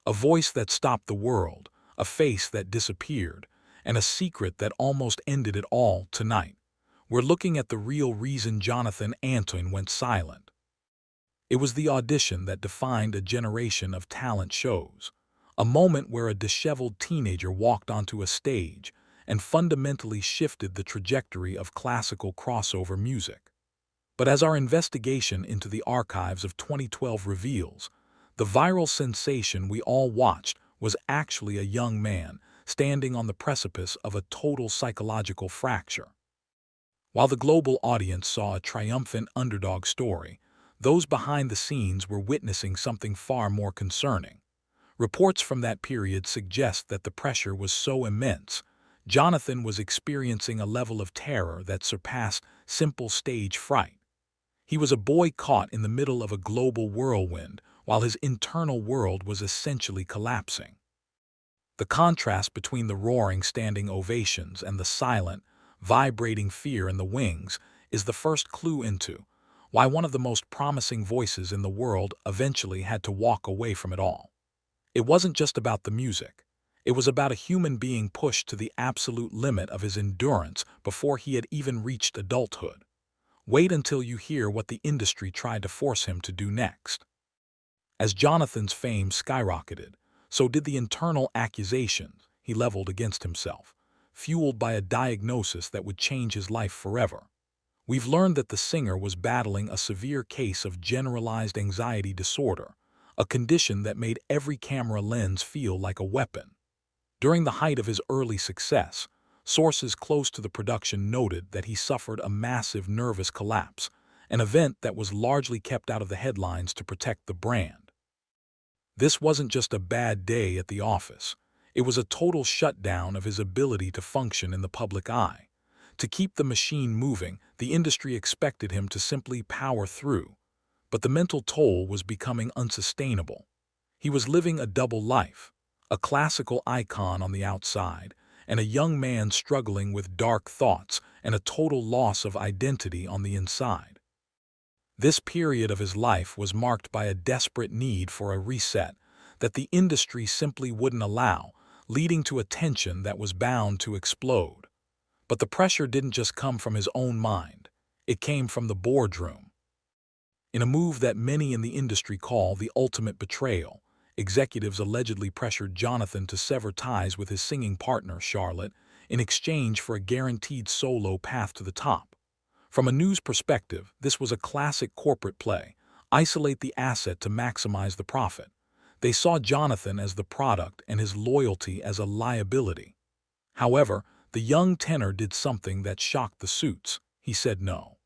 A voice that stopped the world, a face that disappeared, and a secret that almost ended it all tonight. We're looking at the real reason Jonathan Antoine went silent. It was the audition that defined a generation of talent shows, a moment where a disheveled teenager walked onto a stage and fundamentally shifted the trajectory of classical crossover music. But as our investigation into the archives of 2012 reveals, the viral sensation we all watched was actually a young man standing on the precipice of a total psychological fracture. While the global audience saw a triumphant underdog story, those behind the scenes were witnessing something far more concerning. Reports from that period suggest that the pressure was so immense, Jonathan was experiencing a level of terror that surpassed simple stage fright. He was a boy caught in the middle of a global whirlwind while his internal world was essentially collapsing. The contrast between the roaring standing ovations and the silent, vibrating fear in the wings is the first clue into why one of the most promising voices in the world eventually had to walk away from it all. It wasn't just about the music. It was about a human being pushed to the absolute limit of his endurance before he had even reached adulthood. Wait until you hear what the industry tried to force him to do next. As Jonathan's fame skyrocketed, so did the internal accusations he leveled against himself, fueled by a diagnosis that would change his life forever. We've learned that the singer was battling a severe case of generalized anxiety disorder, a condition that made every camera lens feel like a weapon. During the height of his early success, sources close to the production noted that he suffered a massive nervous collapse, an event that was largely kept out of the headlines to protect the brand. This wasn't just a bad day at the office. It was a total shutdown of his ability to function in the public eye. To keep the machine moving, the industry expected him to simply power through. But the mental toll was becoming unsustainable. He was living a double life, a classical icon on the outside, and a young man struggling with dark thoughts and a total loss of identity on the inside. This period of his life was marked by a desperate need for a reset that the industry simply wouldn't allow, leading to a tension that was bound to explode. But the pressure didn't just come from his own mind. It came from the boardroom. In a move that many in the industry call the ultimate betrayal, executives allegedly pressured Jonathan to sever ties with his singing partner, Charlotte, in exchange for a guaranteed solo path to the top. From a news perspective, this was a classic corporate play: isolate the asset to maximize the profit. They saw Jonathan as the product and his loyalty as a liability. However, the young tenor did something that shocked the suits. He said no.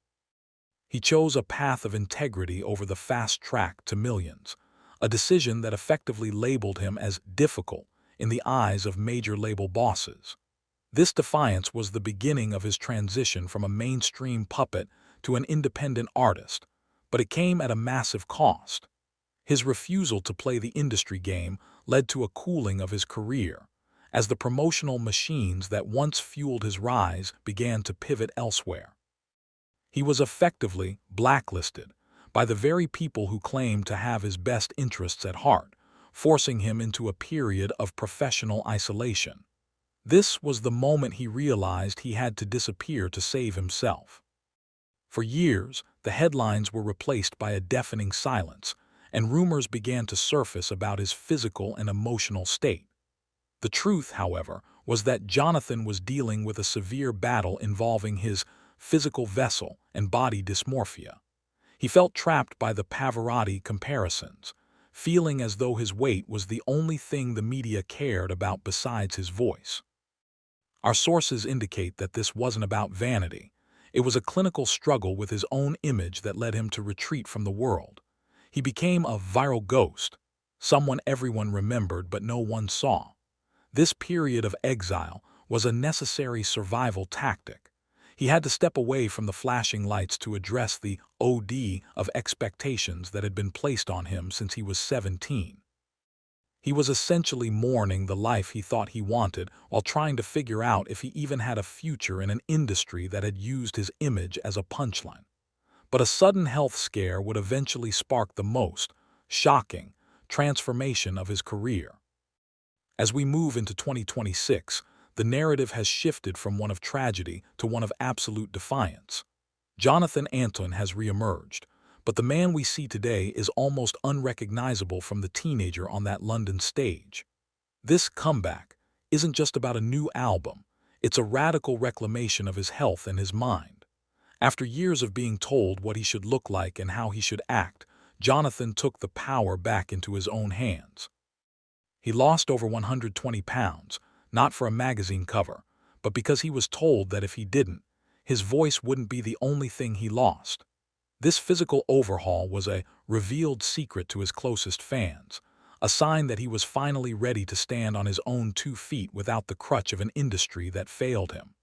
He chose a path of integrity over the fast track to millions, a decision that effectively labeled him as difficult in the eyes of major label bosses. This defiance was the beginning of his transition from a mainstream puppet to an independent artist, but it came at a massive cost. His refusal to play the industry game led to a cooling of his career, as the promotional machines that once fueled his rise began to pivot elsewhere. He was effectively blacklisted by the very people who claimed to have his best interests at heart, forcing him into a period of professional isolation. This was the moment he realized he had to disappear to save himself. For years, the headlines were replaced by a deafening silence, and rumors began to surface about his physical and emotional state. The truth, however, was that Jonathan was dealing with a severe battle involving his physical vessel and body dysmorphia. He felt trapped by the Pavarotti comparisons, feeling as though his weight was the only thing the media cared about besides his voice. Our sources indicate that this wasn't about vanity. It was a clinical struggle with his own image that led him to retreat from the world. He became a viral ghost, someone everyone remembered but no one saw. This period of exile was a necessary survival tactic. He had to step away from the flashing lights to address the OD of expectations that had been placed on him since he was 17. He was essentially mourning the life he thought he wanted while trying to figure out if he even had a future in an industry that had used his image as a punchline. But a sudden health scare would eventually spark the most shocking, transformation of his career. As we move into 2026, the narrative has shifted from one of tragedy to one of absolute defiance. Jonathan Antoine has reemerged, but the man we see today is almost unrecognizable from the teenager on that London stage. This comeback isn't just about a new album, it's a radical reclamation of his health and his mind. After years of being told what he should look like and how he should act, Jonathan took the power back into his own hands. He lost over 120 pounds, not for a magazine cover, but because he was told that if he didn't, his voice wouldn't be the only thing he lost. This physical overhaul was a revealed secret to his closest fans, a sign that he was finally ready to stand on his own 2 feet without the crutch of an industry that failed him.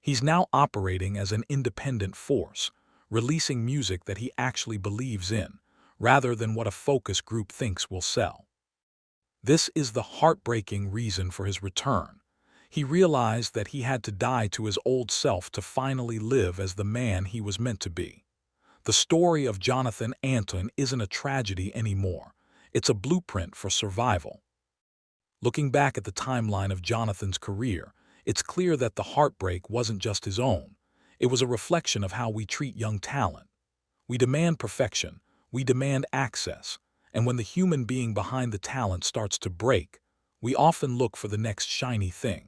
He's now operating as an independent force, releasing music that he actually believes in, rather than what a focus group thinks will sell. This is the heartbreaking reason for his return. He realized that he had to die to his old self to finally live as the man he was meant to be. The story of Jonathan Antoine isn't a tragedy anymore. It's a blueprint for survival. Looking back at the timeline of Jonathan's career, it's clear that the heartbreak wasn't just his own. It was a reflection of how we treat young talent. We demand perfection, we demand access, and when the human being behind the talent starts to break, we often look for the next shiny thing.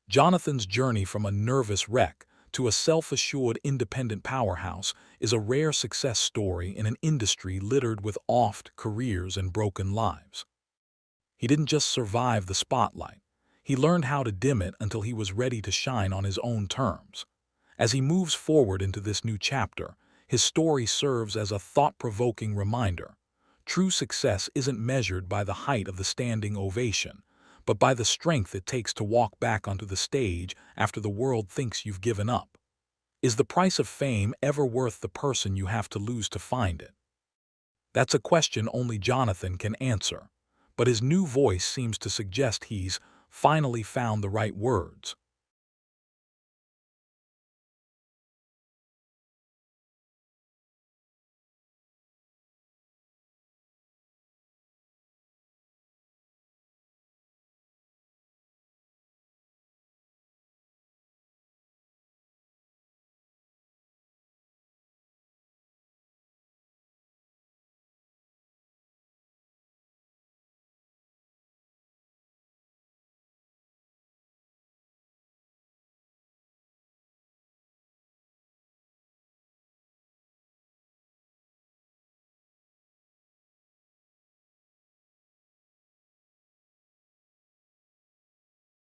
Jonathan's journey from a nervous wreck to a self-assured independent powerhouse is a rare success story in an industry littered with oft careers and broken lives. He didn't just survive the spotlight. He learned how to dim it until he was ready to shine on his own terms. As he moves forward into this new chapter, his story serves as a thought-provoking reminder. True success isn't measured by the height of the standing ovation, but by the strength it takes to walk back onto the stage after the world thinks you've given up. Is the price of fame ever worth the person you have to lose to find it? That's a question only Jonathan can answer, but his new voice seems to suggest he's finally found the right words.